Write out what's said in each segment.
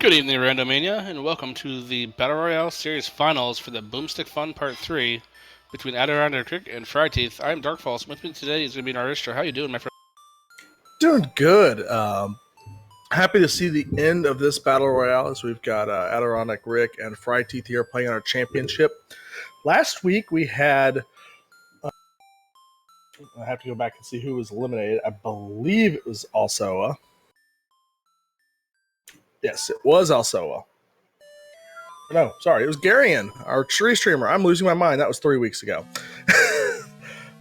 Good evening, Randomania, and welcome to the Battle Royale Series Finals for the Boomstick Fun Part 3 between Adirondack Creek and Fryteeth. I'm Darkfalls. With me today is going to be Naristra. How you doing, my friend? Doing good. Happy to see the end of this battle royale as we've got Adirondack Rick and Fryteeth here playing our championship. Last week we had. I have to go back and see who was eliminated. I believe it was Alsoa. Yes, it was Alsoa. No, sorry, it was Garion, our tree streamer. I'm losing my mind. That was 3 weeks ago.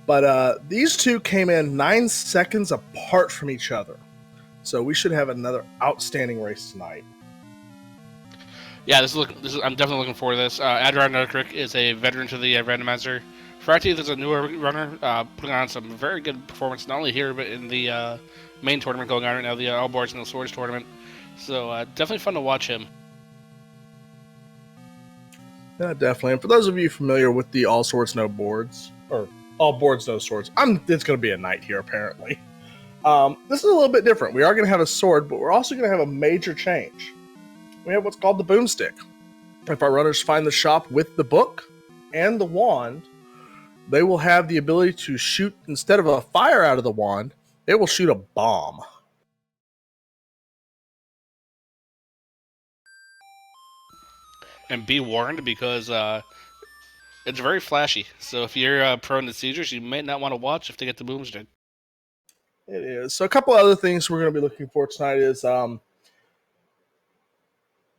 But these two came in 9 seconds apart from each other. So we should have another outstanding race tonight. Yeah, I'm definitely looking forward to this. Adirondack Rick is a veteran to the randomizer. Fryteeth is a newer runner, putting on some very good performance, not only here, but in the main tournament going on right now, the All Boards and the Swords tournament. So definitely fun to watch him. Yeah, definitely. And for those of you familiar with the All Swords No Boards, or All Boards No Swords, it's going to be a knight here apparently. This is a little bit different. We are going to have a sword, but we're also going to have a major change. We have what's called the Boomstick. If our runners find the shop with the book and the wand, they will have the ability to shoot, instead of a fire out of the wand, it will shoot a bomb. And be warned because it's very flashy. So if you're prone to seizures, you might not want to watch if they get the Boomstick. It is. So a couple other things we're going to be looking for tonight is, it's going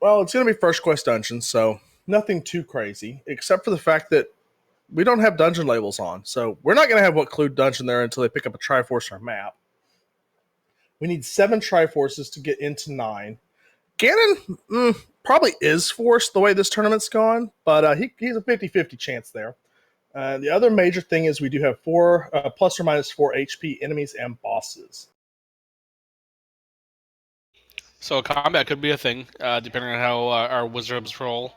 to be First Quest Dungeons, so nothing too crazy, except for the fact that we don't have dungeon labels on. So we're not going to have what clue dungeon there until they pick up a Triforce or map. We need 7 Triforces to get into 9. Ganon probably is forced the way this tournament's gone, but he's a 50-50 chance there. The other major thing is we do have 4 plus or minus 4 HP enemies and bosses. So combat could be a thing, depending on how our wizards roll.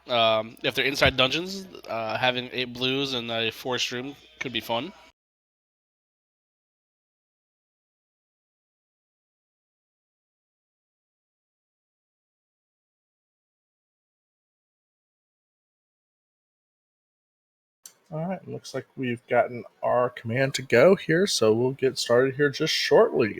If they're inside dungeons, having 8 blues and a forest room could be fun. All right, looks like we've gotten our command to go here, so we'll get started here just shortly.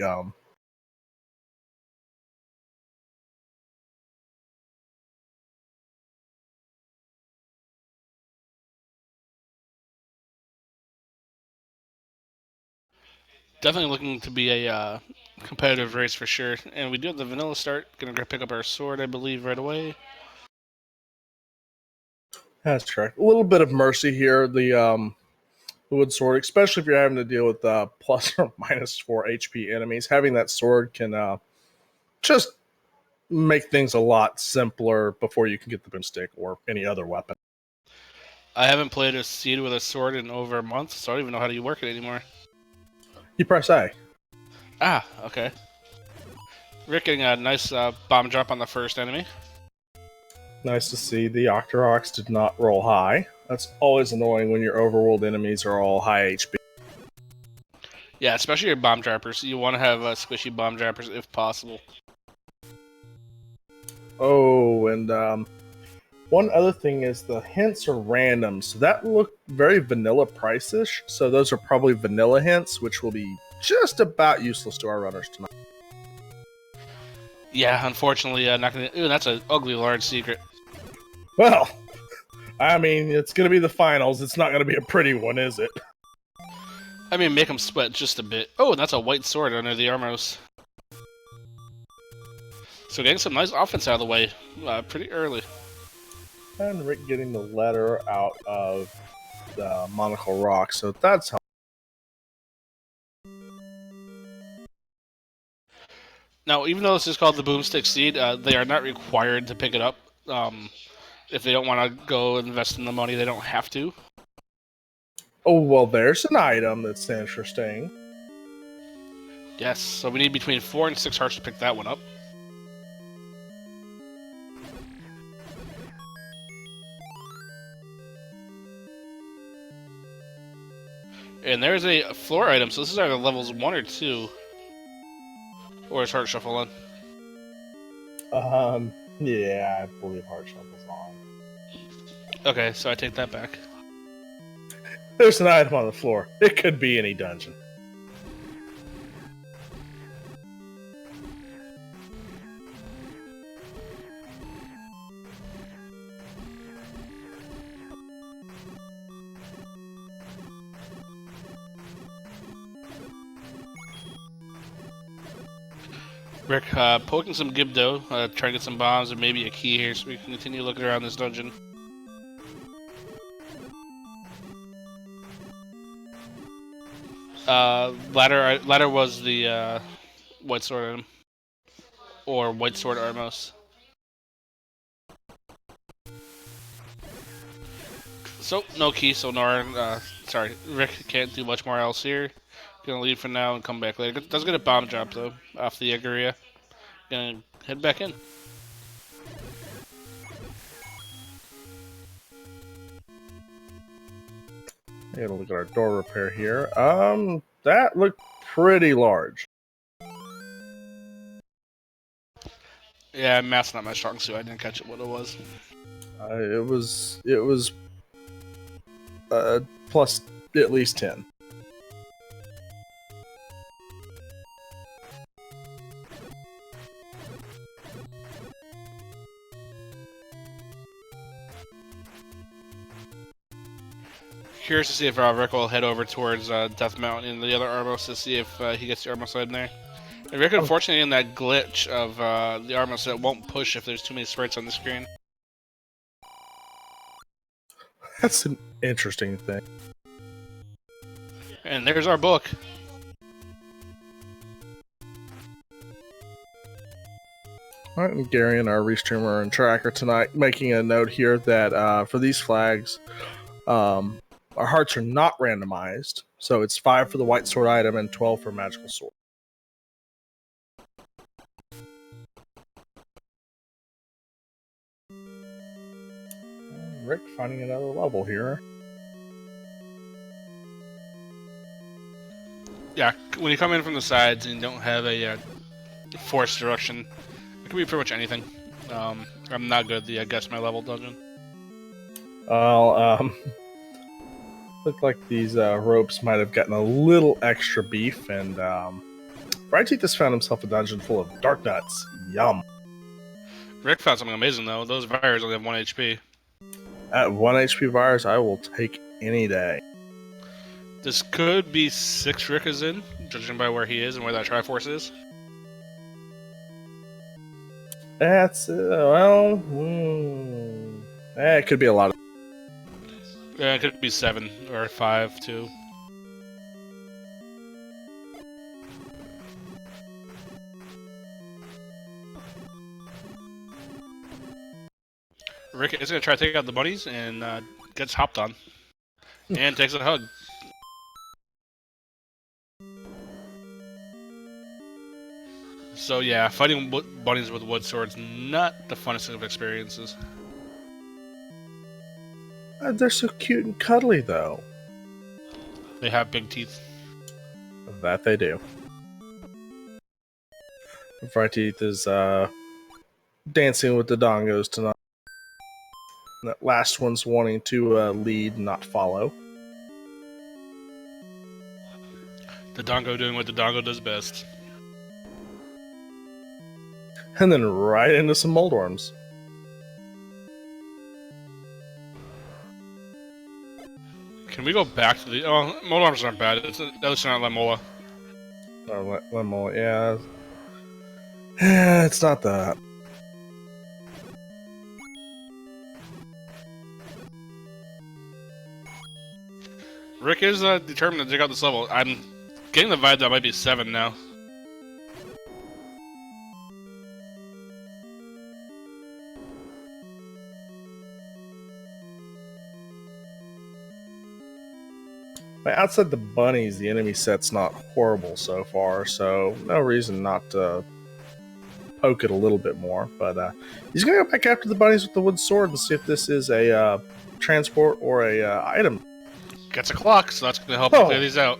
Definitely looking to be a competitive race for sure. And we do have the vanilla start. Gonna go pick up our sword, I believe, right away. That's correct. A little bit of mercy here. The wood sword, especially if you're having to deal with plus or minus 4 HP enemies, having that sword can just make things a lot simpler before you can get the boomstick or any other weapon. I haven't played a seed with a sword in over a month, so I don't even know how to work it anymore. You press A. Ah, okay. Rick getting a nice bomb drop on the first enemy. Nice to see the Octoroks did not roll high. That's always annoying when your overworld enemies are all high HP. Yeah, especially your bomb droppers. You want to have squishy bomb droppers if possible. Oh, and one other thing is the hints are random, so that looked very vanilla price-ish. So those are probably vanilla hints, which will be just about useless to our runners tonight. Yeah, unfortunately, not gonna. Ooh, that's an ugly large secret. Well, I mean, it's going to be the finals. It's not going to be a pretty one, is it? I mean, make them sweat just a bit. Oh, and that's a white sword under the Armos. So getting some nice offense out of the way pretty early. And Rick getting the letter out of the Monocle Rock, so that's how. Now, even though this is called the Boomstick Seed, they are not required to pick it up. If they don't want to go invest in the money, they don't have to. Oh, well, there's an item that's interesting. Yes, so we need between 4 and 6 hearts to pick that one up. And there's a floor item, so this is either levels 1 or 2. Or is Heart Shuffle on? Yeah, I believe Heart Shuffle's on. Okay, so I take that back. There's an item on the floor. It could be any dungeon. Rick, poking some Gibdo, trying to get some bombs and maybe a key here so we can continue looking around this dungeon. Ladder was the white sword item. Or white sword Armos. So, no key, so Nora, sorry, Rick can't do much more else here. Gonna leave for now and come back later. Does get a bomb drop though, off the egg area. Gonna head back in. Gotta look at our door repair here. That looked pretty large. Yeah, math's not my strong suit. I didn't catch it what it was. It was plus at least 10. Curious to see if Rick will head over towards Death Mountain and the other Armos to see if he gets the Armos side in there. And Rick, unfortunately, in that glitch of the Armos, it won't push if there's too many sprites on the screen. That's an interesting thing. And there's our book. Alright, and Gary and our restreamer and tracker tonight making a note here that for these flags, our hearts are not randomized. So it's 5 for the white sword item and 12 for magical sword. Rick finding another level here. Yeah, when you come in from the sides and you don't have a forced direction, it can be pretty much anything. I'm not good at the guess my level dungeon. Well, looked like these ropes might have gotten a little extra beef, and Brightheath has found himself a dungeon full of dark nuts. Yum. Rick found something amazing though. Those virus only have 1 HP. At 1 HP virus, I will take any day. This could be 6 Rick is in, judging by where he is and where that Triforce is. That's, it could be a lot of... Yeah, it could be 7 or 5 too. Rick is gonna try to take out the bunnies and gets hopped on. And takes a hug. So yeah, fighting bunnies with wood swords, not the funnest of experiences. They're so cute and cuddly, though. They have big teeth. That they do. Brightheath is dancing with the dongos tonight. That last one's wanting to lead, not follow. The Dongo doing what the Dongo does best. And then right into some Moldorms. Can we go back to the... Oh, Moldorms aren't bad. It's at least not Lemola. Lemola, yeah. Yeah, it's not that. Rick is determined to take out this level. I'm getting the vibe that might be 7 now. Outside the bunnies, the enemy set's not horrible so far, so no reason not to poke it a little bit more. But he's going to go back after the bunnies with the wood sword and see if this is a transport or a item. Gets a clock, so that's going to help him clear these out.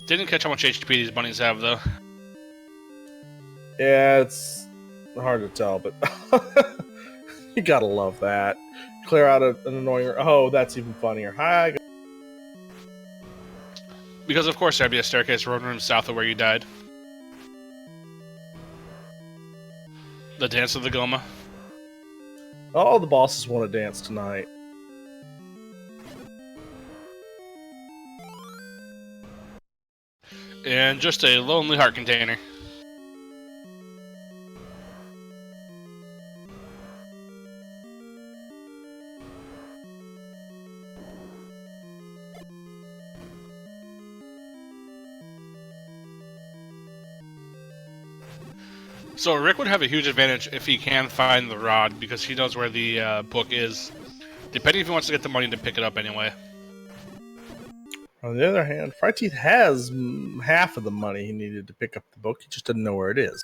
Didn't catch how much HP these bunnies have, though. Yeah, it's hard to tell, but you gotta love that. Clear out an annoying. Oh, that's even funnier. Hi. Because of course there'd be a staircase running room south of where you died. The Dance of the Goma. All the bosses want to dance tonight. And just a lonely heart container. So Rick would have a huge advantage if he can find the rod, because he knows where the book is. Depending if he wants to get the money to pick it up anyway. On the other hand, Frighteeth has half of the money he needed to pick up the book. He just didn't know where it is.